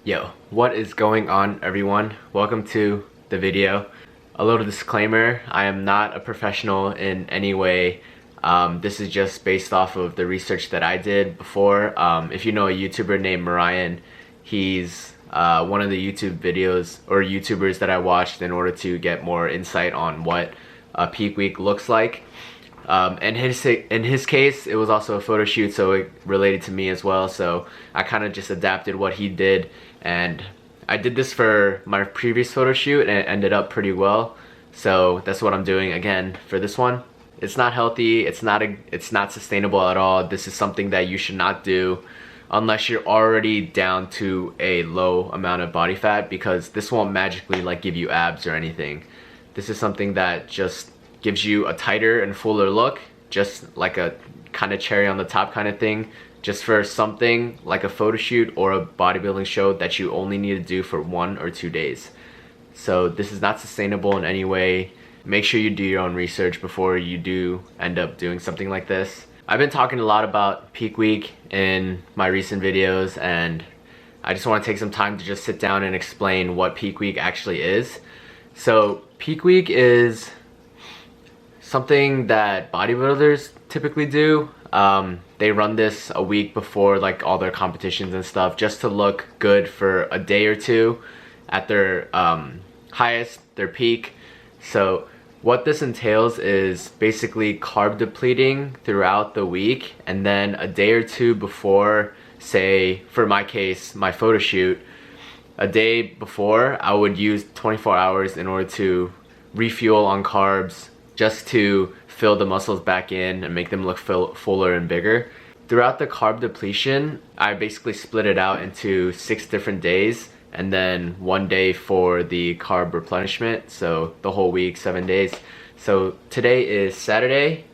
Yo, what is going on, everyone? Welcome to the video. A little disclaimer, I am not a professional in any way. This is just based off of the research that I did before. If you know a YouTuber named Marian, he's one of the YouTube videos or YouTubers that I watched in order to get more insight on what a peak week looks like. In his case, it was also a photo shoot, so it related to me as well. So I kind of just adapted what he did, and I did this for my previous photo shoot, and it ended up pretty well. So that's what I'm doing again for this one. It's not healthy. It's not sustainable at all. This is something that you should not do unless you're already down to a low amount of body fat, because this won't magically like give you abs or anything. This is something that just gives you a tighter and fuller look, just like a kind of cherry on the top kind of thing, just for something like a photo shoot or a bodybuilding show that you only need to do for 1 or 2 days. So this is not sustainable in any way. Make sure you do your own research before you do end up doing something like this. I've been talking a lot about peak week in my recent videos, and I just want to take some time to just sit down and explain what peak week actually is. So peak week is something that bodybuilders typically do. They run this a week before like all their competitions and stuff, just to look good for a day or two at their highest, their peak. So what this entails is basically carb depleting throughout the week, and then a day or two before, say for my case, my photo shoot, a day before I would use 24 hours in order to refuel on carbs, just to fill the muscles back in and make them look fuller and bigger. Throughout the carb depletion, I basically split it out into 6 different days, and then 1 day for the carb replenishment, so the whole week, 7 days. So today is Saturday,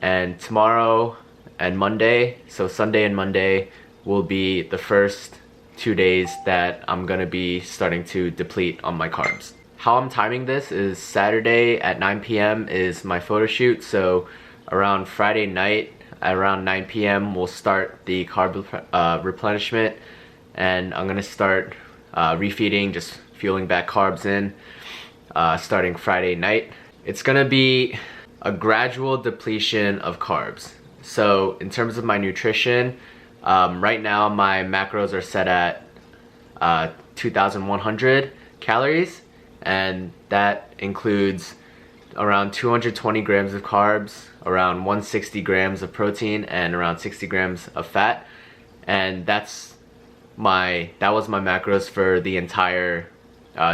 and tomorrow and Monday, so Sunday and Monday, will be the first 2 days that I'm gonna be starting to deplete on my carbs. How I'm timing this is Saturday at 9 p.m. is my photo shoot, so around Friday night at around 9 p.m. we'll start the carb replenishment, and I'm gonna start refeeding, just fueling back carbs in, starting Friday night. It's gonna be a gradual depletion of carbs. So in terms of my nutrition, right now my macros are set at 2,100 calories, and that includes around 220 grams of carbs, around 160 grams of protein, and around 60 grams of fat. And that was my macros for the entire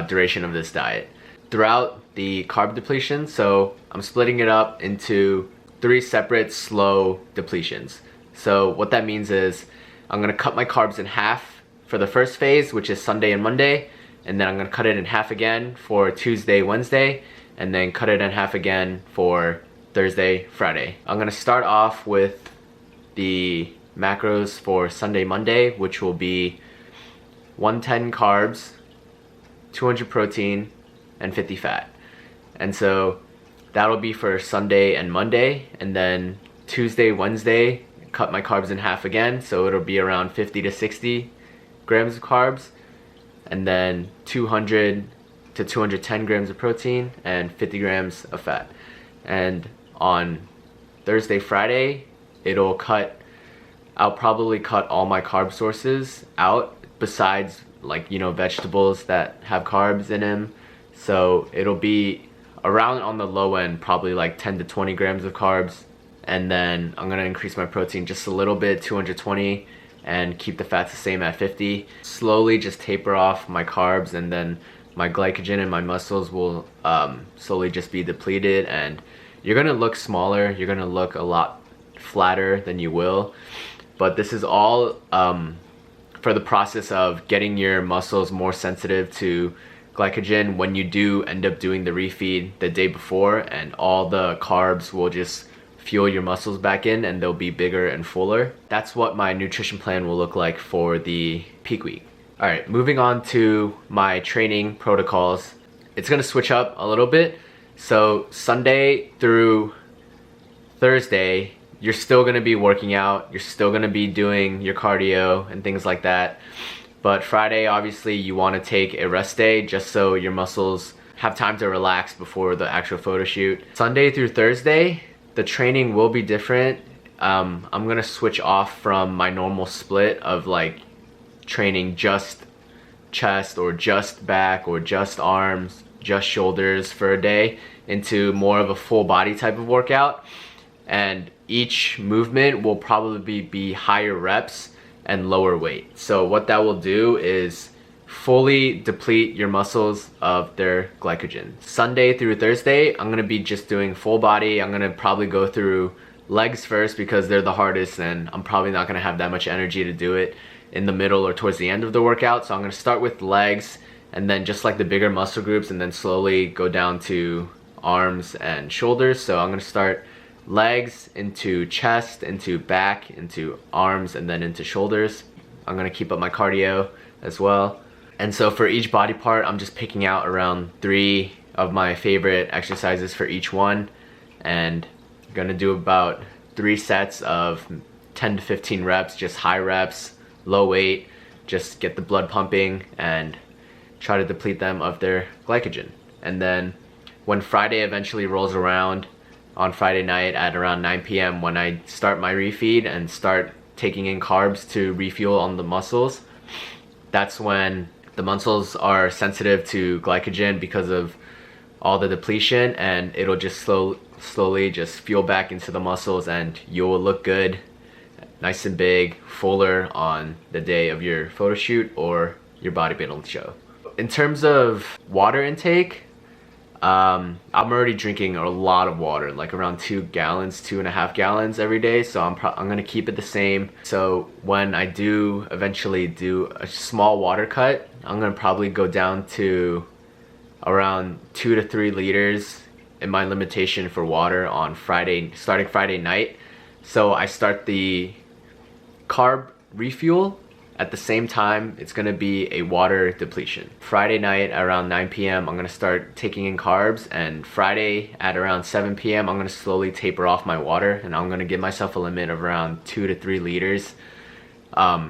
duration of this diet. Throughout the carb depletion, so I'm splitting it up into 3 separate slow depletions. So what that means is I'm gonna cut my carbs in half for the first phase, which is Sunday and Monday, and then I'm gonna cut it in half again for Tuesday, Wednesday, and then cut it in half again for Thursday, Friday. I'm gonna start off with the macros for Sunday, Monday, which will be 110 carbs, 200 protein, and 50 fat. And so that'll be for Sunday and Monday, and then Tuesday, Wednesday, cut my carbs in half again, so it'll be around 50 to 60 grams of carbs, and then 200 to 210 grams of protein and 50 grams of fat. And on Thursday, Friday, I'll probably cut all my carb sources out, besides like, you know, vegetables that have carbs in them. So it'll be around on the low end, probably like 10 to 20 grams of carbs. And then I'm gonna increase my protein just a little bit, 220, and keep the fats the same at 50. Slowly just taper off my carbs, and then my glycogen and my muscles will slowly just be depleted, and you're gonna look smaller, you're gonna look a lot flatter than you will. But this is all for the process of getting your muscles more sensitive to glycogen when you do end up doing the refeed the day before, and all the carbs will just fuel your muscles back in, and they'll be bigger and fuller. That's what my nutrition plan will look like for the peak week. All right, moving on to my training protocols. It's gonna switch up a little bit. So Sunday through Thursday, you're still gonna be working out, you're still gonna be doing your cardio and things like that. But Friday, obviously, you want to take a rest day just so your muscles have time to relax before the actual photo shoot. Sunday through Thursday, the training will be different. I'm gonna switch off from my normal split of like training just chest or just back or just arms, just shoulders for a day into more of a full body type of workout. And each movement will probably be higher reps and lower weight. So what that will do is fully deplete your muscles of their glycogen. Sunday through Thursday, I'm gonna be just doing full body. I'm gonna probably go through legs first because they're the hardest and I'm probably not gonna have that much energy to do it in the middle or towards the end of the workout. So I'm gonna start with legs and then just like the bigger muscle groups and then slowly go down to arms and shoulders. So I'm gonna start legs into chest, into back, into arms, and then into shoulders. I'm gonna keep up my cardio as well. And so for each body part, I'm just picking out around 3 of my favorite exercises for each one. And I'm gonna do about 3 sets of 10 to 15 reps, just high reps, low weight, just get the blood pumping and try to deplete them of their glycogen. And then when Friday eventually rolls around, on Friday night at around 9 p.m. when I start my refeed and start taking in carbs to refuel on the muscles, that's when the muscles are sensitive to glycogen because of all the depletion, and it'll just slowly just fuel back into the muscles and you will look good, nice and big, fuller on the day of your photo shoot or your bodybuilding show. In terms of water intake, I'm already drinking a lot of water, like around 2 gallons, 2.5 gallons every day. So I'm gonna keep it the same. So when I do eventually do a small water cut, I'm gonna probably go down to around 2 to 3 liters in my limitation for water on Friday, starting Friday night. So I start the carb refuel at the same time. It's gonna be a water depletion. Friday night around 9 p.m. I'm gonna start taking in carbs, and Friday at around 7 p.m. I'm gonna slowly taper off my water, and I'm gonna give myself a limit of around 2 to 3 liters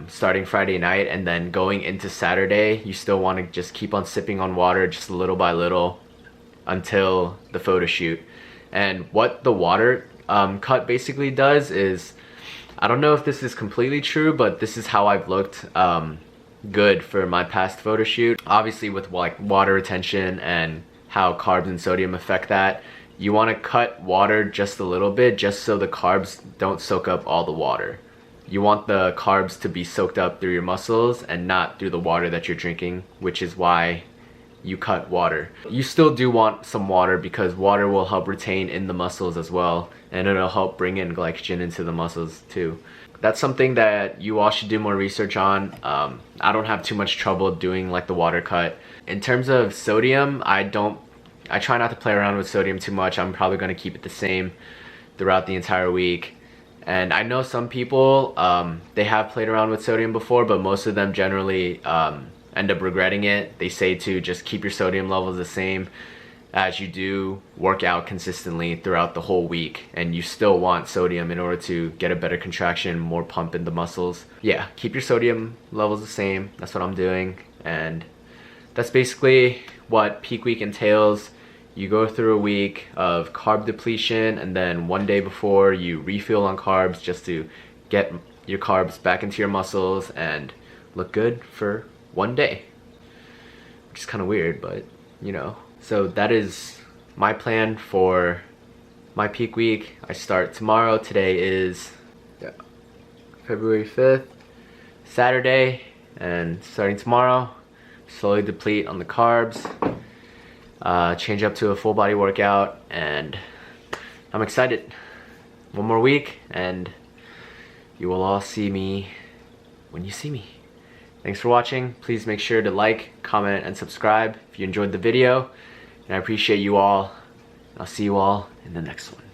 starting Friday night. And then going into Saturday, you still want to just keep on sipping on water just little by little until the photo shoot. And what the water cut basically does is, I don't know if this is completely true, but this is how I've looked good for my past photo shoot. Obviously with like water retention and how carbs and sodium affect that, you want to cut water just a little bit just so the carbs don't soak up all the water. You want the carbs to be soaked up through your muscles and not through the water that you're drinking, which is why you cut water. You still do want some water because water will help retain in the muscles as well, and it'll help bring in glycogen into the muscles too. That's something that you all should do more research on. I don't have too much trouble doing like the water cut. In terms of sodium, I try not to play around with sodium too much. I'm probably going to keep it the same throughout the entire week. And I know some people, they have played around with sodium before, but most of them generally end up regretting it. They say to just keep your sodium levels the same as you do work out consistently throughout the whole week, and you still want sodium in order to get a better contraction, more pump in the muscles. Yeah, keep your sodium levels the same. That's what I'm doing, and that's basically what peak week entails. You go through a week of carb depletion, and then one day before you refuel on carbs just to get your carbs back into your muscles and look good for one day, which is kind of weird, but you know. So that is my plan for my peak week. I start tomorrow. Today is February 5th, Saturday, and starting tomorrow, slowly deplete on the carbs, change up to a full body workout, and I'm excited. One more week and you will all see me when you see me. Thanks for watching. Please make sure to like, comment, and subscribe if you enjoyed the video. And I appreciate you all. I'll see you all in the next one.